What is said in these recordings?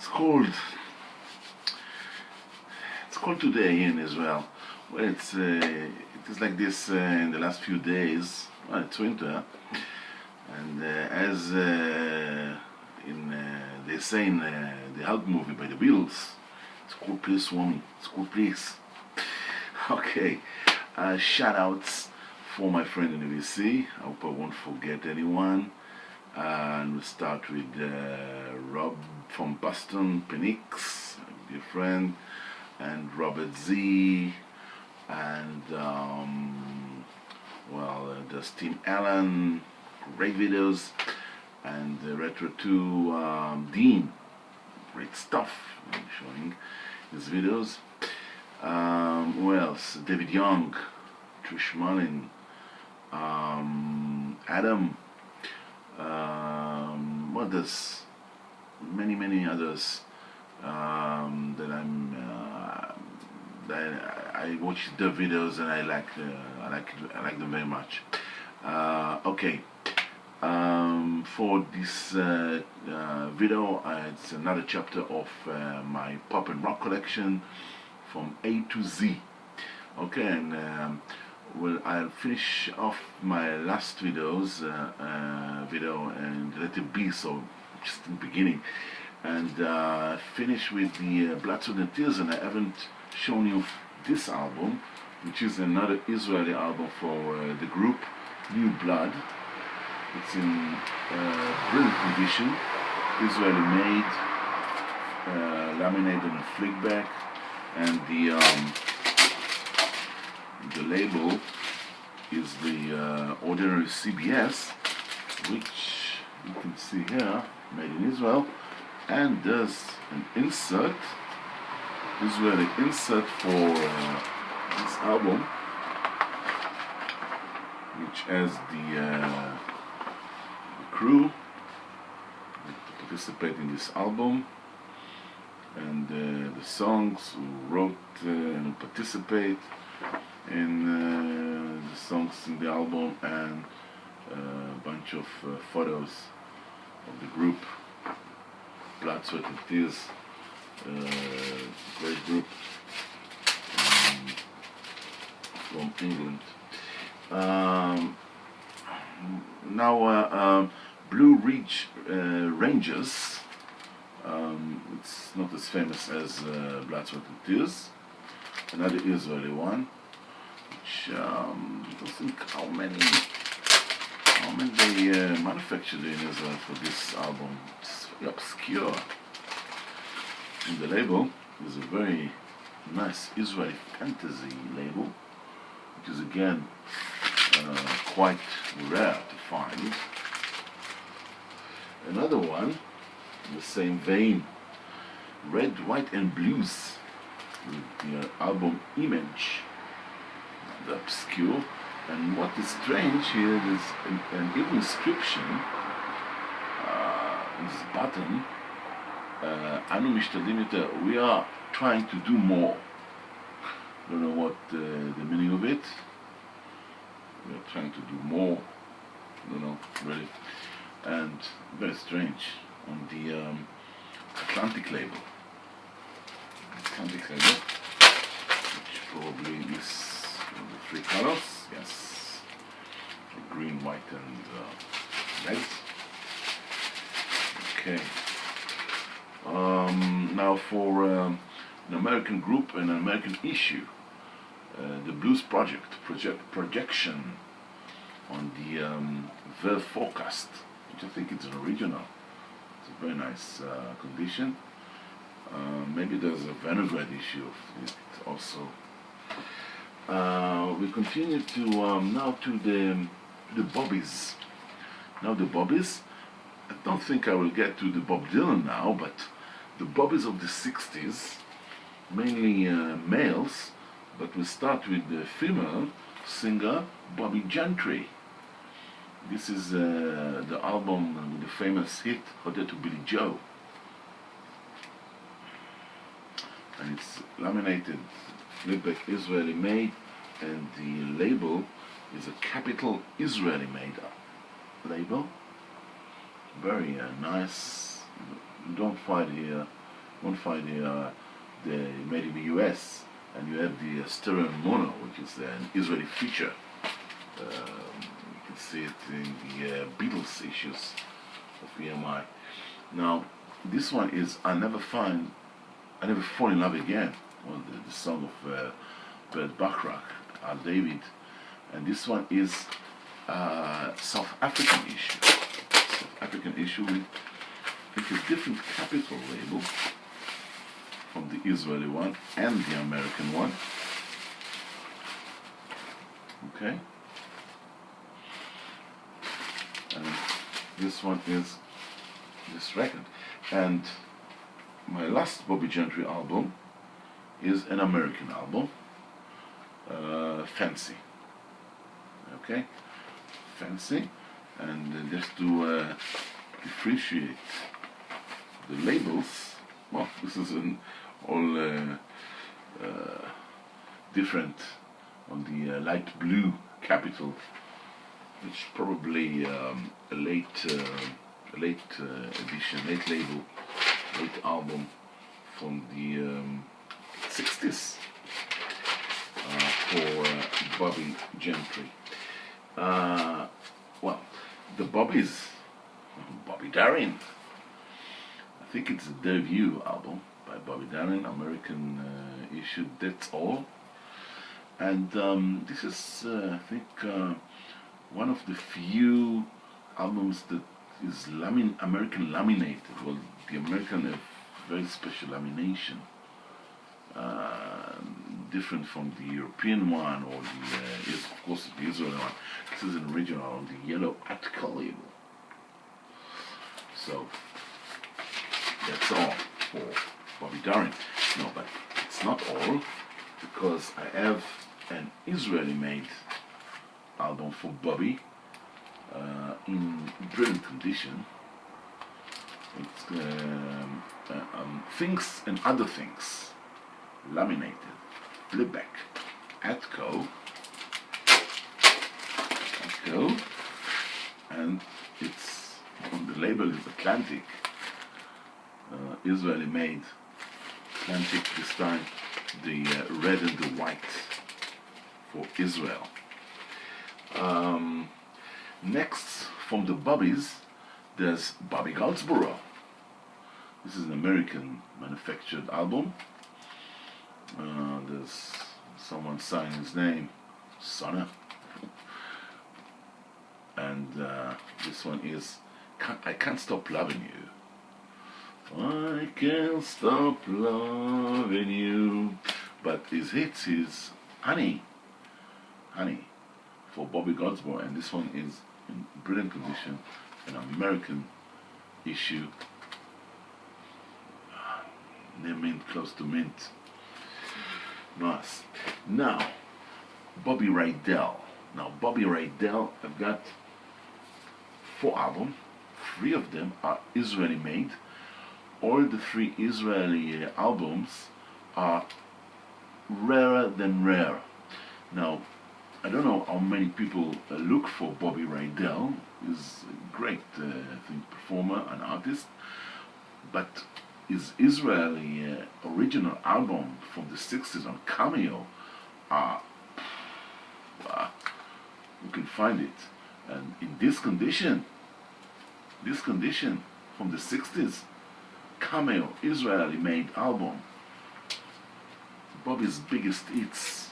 It's cold. It's cold today in Israel. Well, it is like this in the last few days. Well, it's winter, and as they say in the Hulk movie by the Beatles, it's a cool place, Swami. It's a cool place. Okay, shout outs for my friend in the VC. I hope I won't forget anyone. And we'll start with Rob from Boston, Penix, dear friend, and Robert Z, and there's Tim Allen, great videos, and Retro 2 Dean, great stuff, showing his videos. Who else? David Young, Trish Mullin, Adam. There's many others that I watch the videos and I like them very much. Okay, for this video, it's another chapter of my pop and rock collection from A to Z. Okay, and I'll finish off my last video and let it be, so just in the beginning, and finish with the Blood, Sweat and Tears. And I haven't shown you this album, which is another Israeli album for the group New Blood. It's in brilliant condition, Israeli made, laminated and flickback, and the label is the ordinary CBS, which you can see here, made in Israel, and there's an insert, Israeli insert for this album, which has the crew that participate in this album, and the songs who wrote and participate in the songs in the album, and a bunch of photos of the group Blood, Sweat and Tears, great group from England. Now Blue Ridge Rangers, it's not as famous as Blood, Sweat and Tears, another Israeli one, which I don't think how many they manufactured in Israel for this album. It's very obscure. And the label is a very nice Israeli fantasy label, which is again quite rare to find. Another one in the same vein, Red, White and Blues, with the album Image, the obscure. And what is strange here is an even inscription, this button, Anu Mishtadlim Yoter, we are trying to do more. Don't know what the meaning of it. We are trying to do more. Don't know really. And very strange on the Atlantic label. Atlantic label, which probably is the three colors. Yes, green, white, and red. Okay. Now for an American group and an American issue, the Blues Projection on the Verve Forecast, which I think is an original. It's a very nice condition. Maybe there's a Vinograd issue of it also. We continue to now to the Bobbies. Now the Bobbies. I don't think I will get to the Bob Dylan now, but the Bobbies of the 60s, mainly males, but we start with the female singer Bobby Gentry. This is the album with the famous hit Hotel to Billy Joe, and it's laminated, flipback, Israeli made, and the label is a capital Israeli made label. Very nice. You don't find here won't find the made in the US, and you have the stereo mono, which is an Israeli feature. You can see it in the Beatles issues of EMI. Now, this one is I Never Fall in Love Again, well, the song of Bert Bacharach, Al David, and this one is South African issue. South African issue with, I think, a different capital label from the Israeli one and the American one. Okay. And this one is this record. And my last Bobby Gentry album is an American album, Fancy. Okay, Fancy. And just to differentiate the labels, well, this is an all different on the light blue capital, which probably a late edition, late label, late album from the 60s for Bobby Gentry. Well, the Bobbies, Bobby Darin. I think it's a debut album by Bobby Darin, American issue, That's All. And this is, I think, one of the few albums that is American laminated. Well, the American have very special lamination, different from the European one or the, of course, the Israeli one. This is an original on the yellow Attica label. So that's all for Bobby Darin. No, but it's not all, because I have an Israeli-made album for Bobby in brilliant condition. It's Things and Other Things, laminated, flipback, Atco, and it's on the label is Atlantic, Israeli-made Atlantic this time, the red and the white for Israel. Next, from the Bobbies, there's Bobby Goldsboro. This is an American manufactured album. There's someone signing his name, Sonner. And this one is I Can't Stop Loving You. I can't stop loving you. But his hits is Honey for Bobby Goldsboro, and this one is in brilliant condition, an American issue, near mint, close to mint. Nice. Now, Bobby Rydell. Now, Bobby Rydell, I've got 4 albums. 3 of them are Israeli made. All the 3 Israeli albums are rarer than rare. Now, I don't know how many people look for Bobby Rydell. He's a great performer and artist, but his Israeli original album from the 60s on Cameo, you can find it. And in this condition from the 60s, Cameo, Israeli made album, Bobby's biggest hits,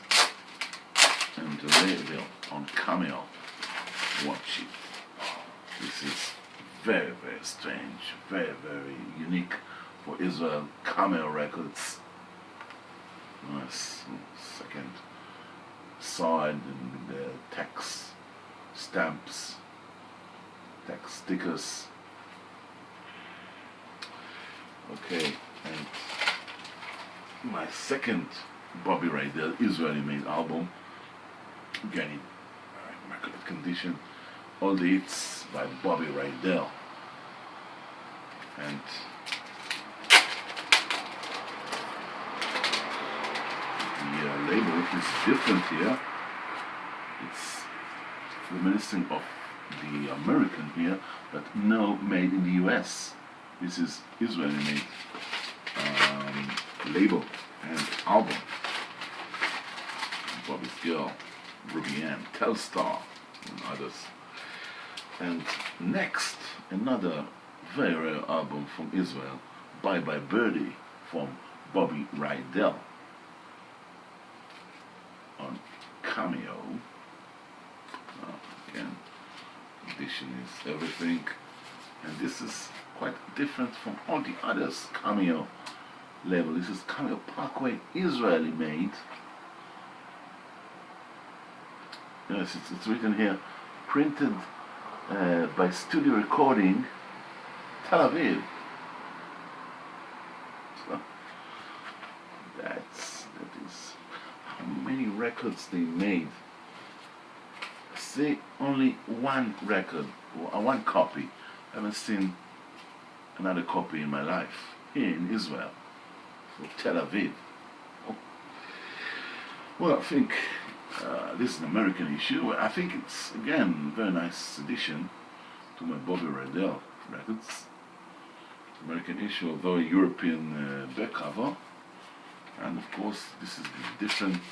and the label on Cameo. Watch it. This is very, very strange, very, very unique for Israel. Cameo Records. Nice. Second side, and the text, stamps, text stickers. Okay, and my second Bobby Rydell Israeli made album, again in immaculate condition, all the hits by Bobby Rydell. And the label is different here. It's reminiscent of the American here, but no, made in the US. This is Israeli made label and album. Bobby's Girl, Ruby Ann, Telstar, and others. And next, another very rare album from Israel, Bye Bye Birdie, from Bobby Rydell on Cameo. Again, edition is everything, and this is quite different from all the others Cameo label. This is Cameo Parkway, Israeli made. Yes, it's written here, printed by Studio Recording, Tel Aviv. So that is how many records they made. See, only one record, one copy. I haven't seen another copy in my life here in Israel, for Tel Aviv. Oh. Well, I think this is an American issue. I think it's, again, a very nice addition to my Bobby Rydell records. American issue, although a European back cover. And of course, this is the different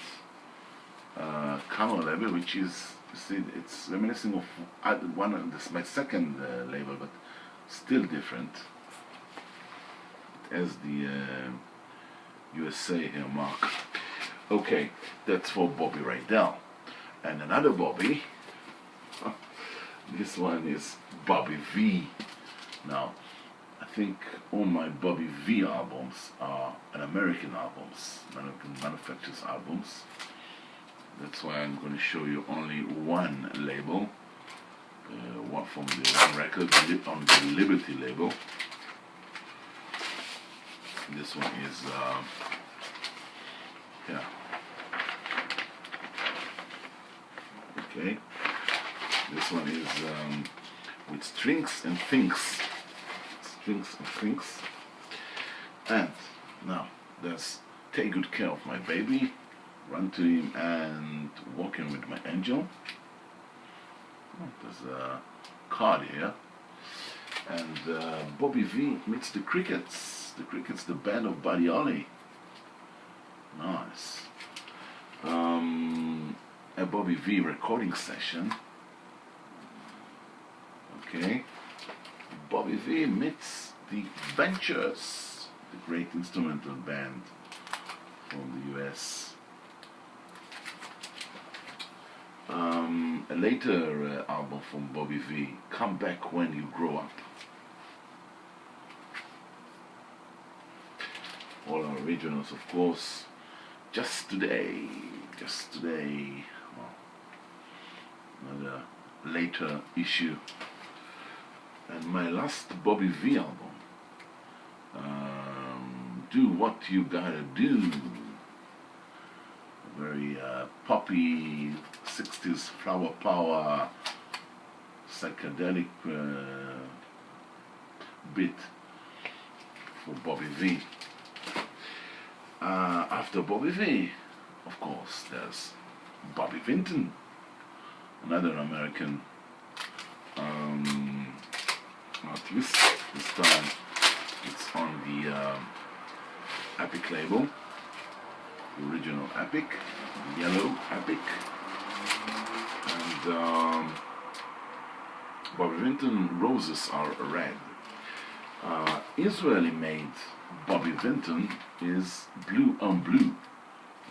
camera label, which is, you see, it's reminiscing of this my second label, but still different. It has the USA here mark. Okay, that's for Bobby Rydell. And another Bobby, this one is Bobby V. Now, I think all my Bobby V albums are American albums, American manufacturers albums. That's why I'm going to show you only one label, one from the one record on the Liberty label. This one is, yeah. Okay. This one is with strings and things. Strings and things. And now there's Take Good Care of My Baby, Run to Him, and Walking with My Angel. There's a card here. And Bobby V meets the Crickets. The Crickets, the band of Buddy Holly. Nice. A Bobby V recording session. Okay. Bobby V meets the Ventures, the great instrumental band from the US. A later album from Bobby V, Come Back When You Grow Up. All our originals, of course. Just Today. Well, another later issue. And my last Bobby V album, Do What You Gotta Do. A very poppy 60s flower power psychedelic bit for Bobby V. After Bobby V, of course, there's Bobby Vinton, another American artist. This time it's on the Epic label, the original Epic, the yellow Epic. And Bobby Vinton Roses Are Red. Israeli made Bobby Vinton is Blue on Blue,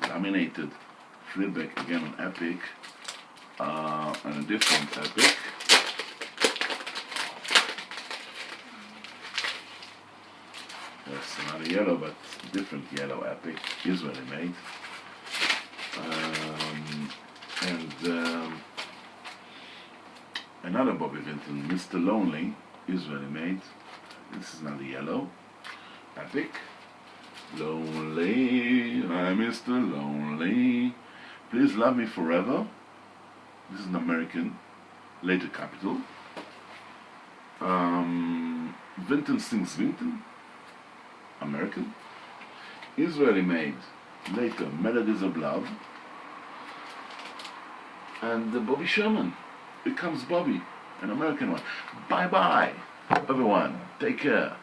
laminated flipback, again on Epic, and a different Epic. There's another yellow, but different yellow Epic, Israeli made. Another Bobby Vinton, Mr. Lonely, Israeli made. This is another yellow Epic. Lonely, I'm Mr. Lonely, please love me forever. This is an American, later Capital. Vinton Sings Vinton, American. Israeli made, later Melodies of Love. And Bobby Sherman, It Comes Bobby, an American one. Bye bye, everyone. Take care.